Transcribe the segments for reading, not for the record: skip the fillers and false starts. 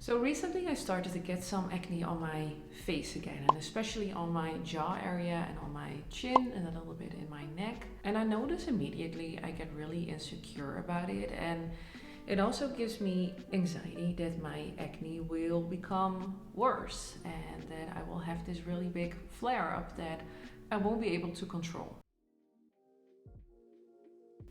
So recently I started to get some acne on my face again, and especially on my jaw area and on my chin and a little bit in my neck. And I notice immediately I get really insecure about it, and it also gives me anxiety that my acne will become worse and that I will have this really big flare up that I won't be able to control.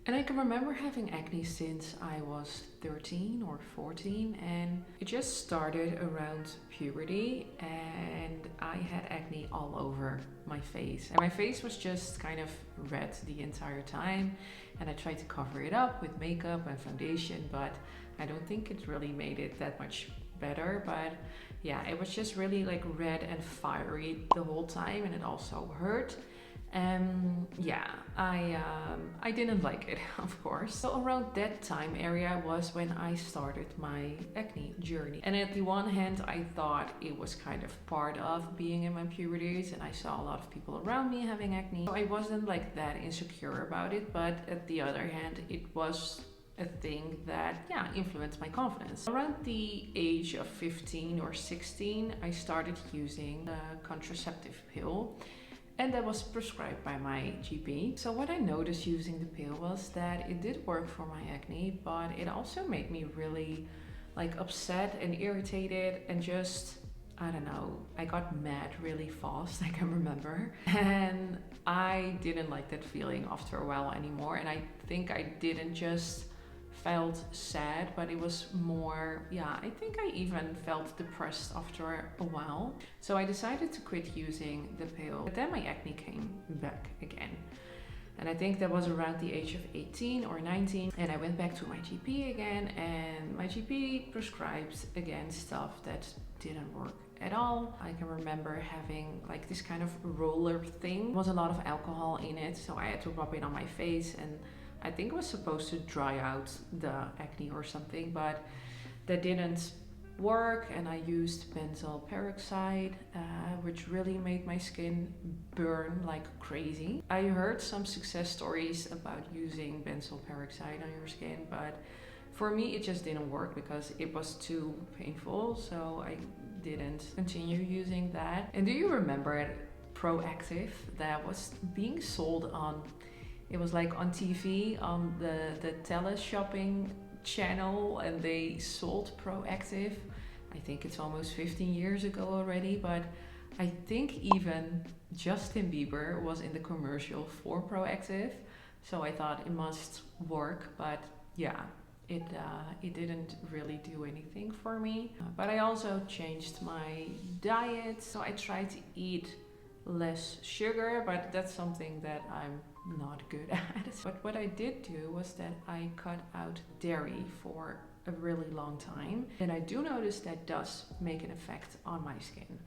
And I can remember having acne since I was 13 or 14, and it just started around puberty, and I had acne all over my face. And my face was just kind of red the entire time, and I tried to cover it up with makeup and foundation, but I don't think it really made it that much better. But yeah, it was just really like red and fiery the whole time, and it also hurt. Yeah, I didn't like it, of course. So around that time area was when I started my acne journey. And at the one hand, I thought it was kind of part of being in my puberties, and I saw a lot of people around me having acne. So I wasn't like that insecure about it, but at the other hand, it was a thing that, yeah, influenced my confidence. Around the age of 15 or 16, I started using a contraceptive pill, and that was prescribed by my GP. So what I noticed using the pill was that it did work for my acne, but it also made me really like upset and irritated and just, I don't know, I got mad really fast, I can remember. And I didn't like that feeling after a while anymore. And I think I didn't just felt sad, but it was more, yeah, I think I even felt depressed after a while. So I decided to quit using the pill, but then my acne came back again. And I think that was around the age of 18 or 19, and I went back to my GP again, and my GP prescribed again stuff that didn't work at all. I can remember having like this kind of roller thing. There was a lot of alcohol in it, so I had to rub it on my face, and I think it was supposed to dry out the acne or something, but that didn't work. And I used benzoyl peroxide, which really made my skin burn like crazy. I heard some success stories about using benzoyl peroxide on your skin, but for me it just didn't work because it was too painful, so I didn't continue using that. And do you remember Proactive that was being sold on, it was like on TV on the teleshopping channel, and they sold Proactive. I think it's almost 15 years ago already, but I think even Justin Bieber was in the commercial for Proactive. So I thought it must work, but yeah, it didn't really do anything for me. But I also changed my diet, so I tried to eat less sugar, but that's something that I'm not good at. But what I did do was that I cut out dairy for a really long time, and I do notice that does make an effect on my skin.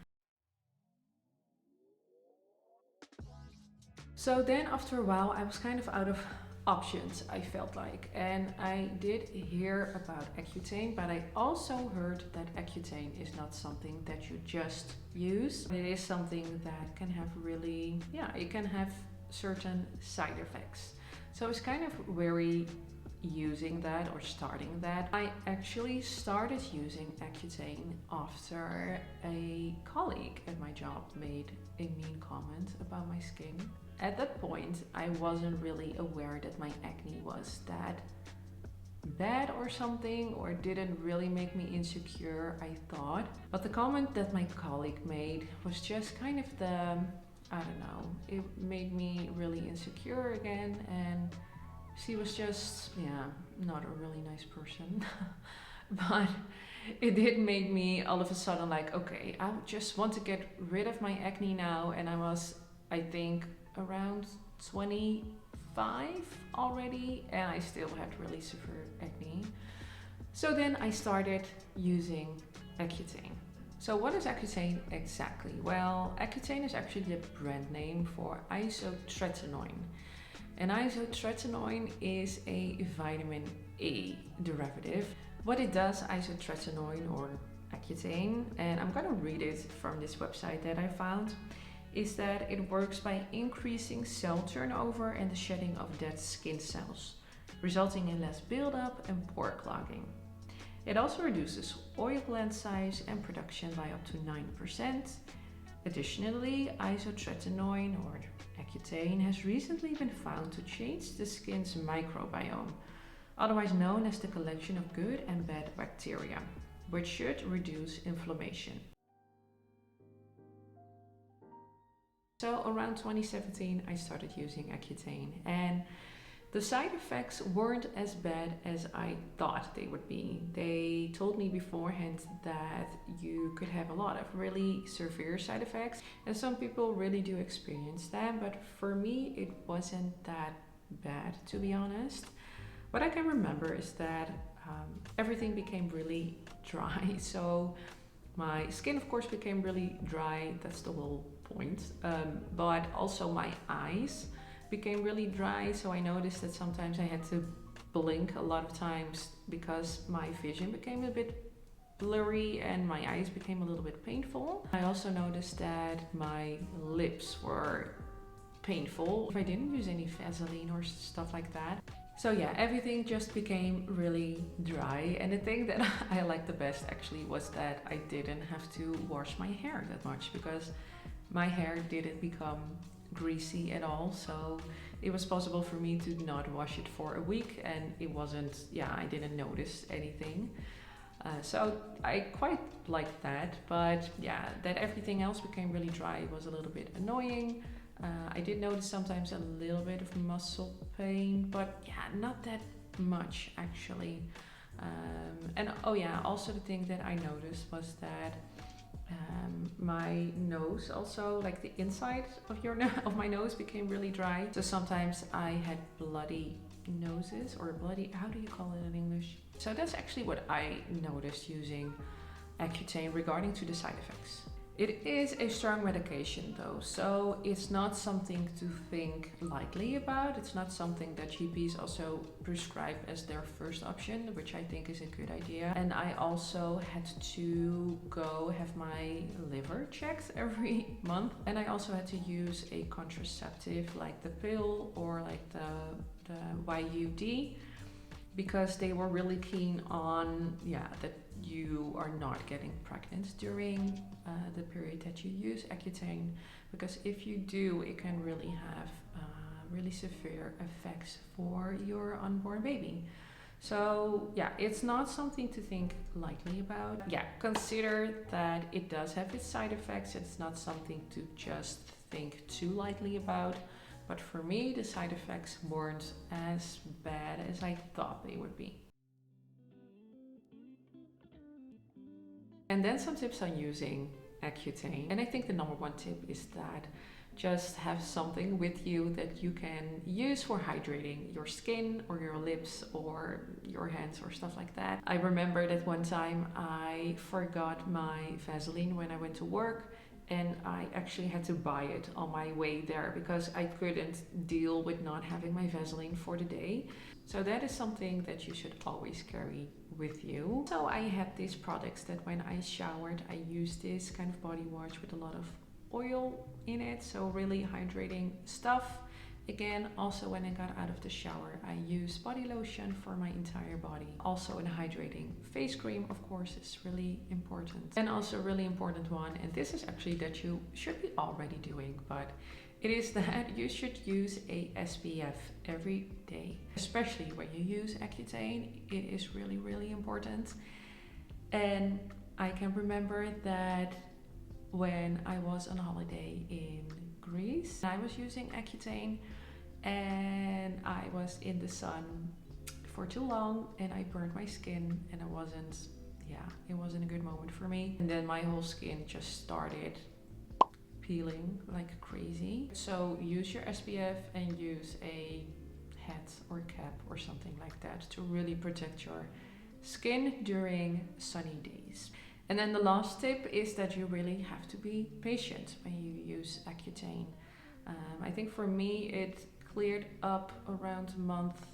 So then after a while I was kind of out of options, I felt like, and I did hear about accutane, but I also heard that accutane is not something that you just use. It is something that can have really, yeah, it can have certain side effects. So I was kind of wary using that or starting that. I actually started using accutane after a colleague at my job made a mean comment about my skin. At that point, I wasn't really aware that my acne was that bad or something, or didn't really make me insecure, I thought. But the comment that my colleague made was just kind of the, I don't know, it made me really insecure again, and she was just, yeah, not a really nice person. But it did make me all of a sudden like, okay, I just want to get rid of my acne now. And I was, I think, around 25 already, and I still had really severe acne. So then I started using accutane. So what is accutane exactly? Well, accutane is actually the brand name for isotretinoin. And isotretinoin is a vitamin A derivative. What it does, isotretinoin or accutane, and I'm gonna read it from this website that I found, is that it works by increasing cell turnover and the shedding of dead skin cells, resulting in less buildup and pore clogging. It also reduces oil gland size and production by up to 9%. Additionally, isotretinoin or accutane has recently been found to change the skin's microbiome, otherwise known as the collection of good and bad bacteria, which should reduce inflammation. So around 2017 I started using accutane, and the side effects weren't as bad as I thought they would be. They told me beforehand that you could have a lot of really severe side effects, and some people really do experience them, but for me it wasn't that bad, to be honest. What I can remember is that everything became really dry. So my skin, of course, became really dry. That's the whole point. But also my eyes became really dry. So I noticed that sometimes I had to blink a lot of times because my vision became a bit blurry and my eyes became a little bit painful. I also noticed that my lips were painful if I didn't use any Vaseline or stuff like that. So yeah, everything just became really dry, and the thing that I liked the best actually was that I didn't have to wash my hair that much, because my hair didn't become greasy at all. So it was possible for me to not wash it for a week, and it wasn't, yeah, I didn't notice anything. So I quite liked that, but yeah, that everything else became really dry was a little bit annoying. I did notice sometimes a little bit of muscle pain, but yeah, not that much actually. And oh yeah, also the thing that I noticed was that my nose also, like the inside of of my nose became really dry. So sometimes I had bloody noses, or bloody, how do you call it in English? So that's actually what I noticed using accutane regarding to the side effects. It is a strong medication though, so it's not something to think lightly about. It's not something that GPs also prescribe as their first option, which I think is a good idea. And I also had to go have my liver checked every month, and I also had to use a contraceptive like the pill or like the YUD, because they were really keen on, yeah, that you are not getting pregnant during the period that you use accutane, because if you do, it can really have really severe effects for your unborn baby. So yeah, it's not something to think lightly about. Yeah, consider that it does have its side effects. It's not something to just think too lightly about. But for me, the side effects weren't as bad as I thought they would be. And then some tips on using accutane. And I think the number one tip is that just have something with you that you can use for hydrating your skin or your lips or your hands or stuff like that. I remember that one time I forgot my Vaseline when I went to work, and I actually had to buy it on my way there because I couldn't deal with not having my Vaseline for the day. So that is something that you should always carry with you. So I had these products that when I showered, I used this kind of body wash with a lot of oil in it, so really hydrating stuff. Again, also when I got out of the shower, I used body lotion for my entire body. Also a hydrating face cream, of course, is really important. And also a really important one, and this is actually that you should be already doing, but it is that you should use a SPF every day. Especially when you use accutane, it is really, really important. And I can remember that when I was on holiday in Greece, I was using accutane, and I was in the sun for too long and I burned my skin, and it wasn't a good moment for me. And then my whole skin just started peeling like crazy. So use your SPF and use a hat or cap or something like that to really protect your skin during sunny days. And then the last tip is that you really have to be patient when you use accutane. I think for me it cleared up around month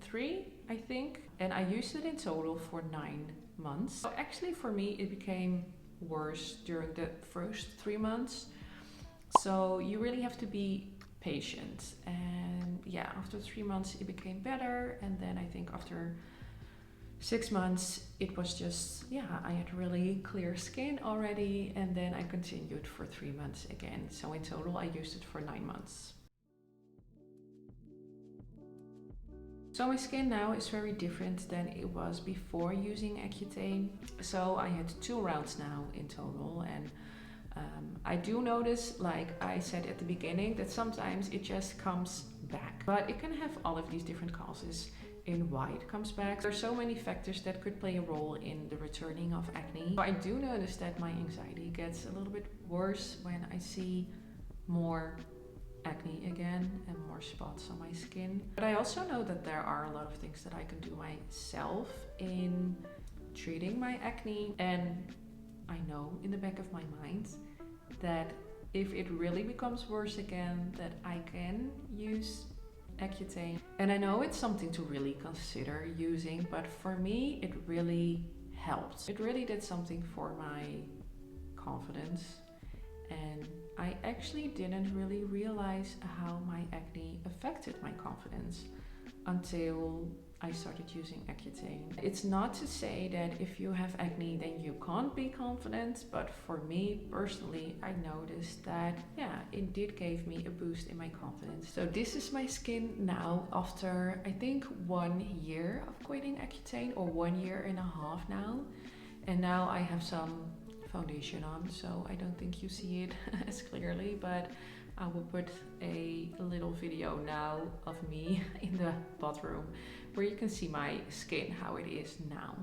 3, I think, and I used it in total for 9 months. So actually for me it became worse during the first 3 months. So you really have to be patient, and yeah, after 3 months it became better, and then I think after 6 months, it was just, yeah, I had really clear skin already, and then I continued for 3 months again. So in total, I used it for 9 months. So my skin now is very different than it was before using accutane. So I had 2 rounds now in total, and I do notice, like I said at the beginning, that sometimes it just comes back. But it can have all of these different causes in why it comes back. There are so many factors that could play a role in the returning of acne. So I do notice that my anxiety gets a little bit worse when I see more acne again and more spots on my skin. But I also know that there are a lot of things that I can do myself in treating my acne, and I know in the back of my mind that if it really becomes worse again, that I can use accutane. And I know it's something to really consider using, but for me it really helped. It really did something for my confidence, and I actually didn't really realize how my acne affected my confidence until I started using accutane. It's not to say that if you have acne then you can't be confident, but for me personally, I noticed that, yeah, it did give me a boost in my confidence. So this is my skin now after I think 1 year of quitting accutane, or 1 year and a half now. And now I have some foundation on, so I don't think you see it as clearly, but I will put a little video now of me in the bathroom where you can see my skin, how it is now.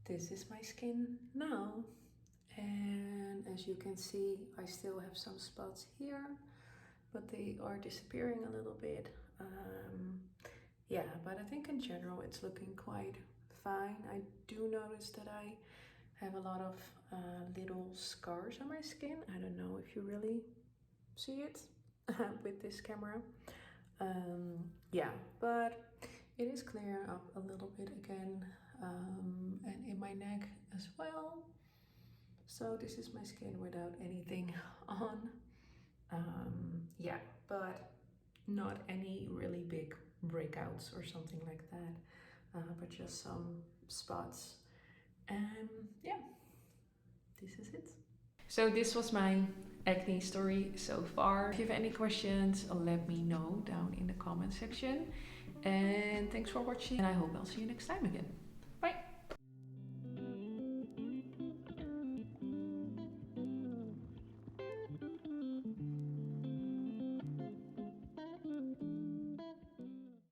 This is my skin now, and as you can see, I still have some spots here, but they are disappearing a little bit. Yeah, but I think in general it's looking quite fine. I do notice that I have a lot of little scars on my skin. I don't know if you really see it with this camera. Yeah, but it is clearing up a little bit again, and in my neck as well. So this is my skin without anything on. Yeah, but not any really big breakouts or something like that, but just some spots. And yeah, this is it. So this was my acne story so far. If you have any questions, let me know down in the comment section. And thanks for watching, and I hope I'll see you next time again.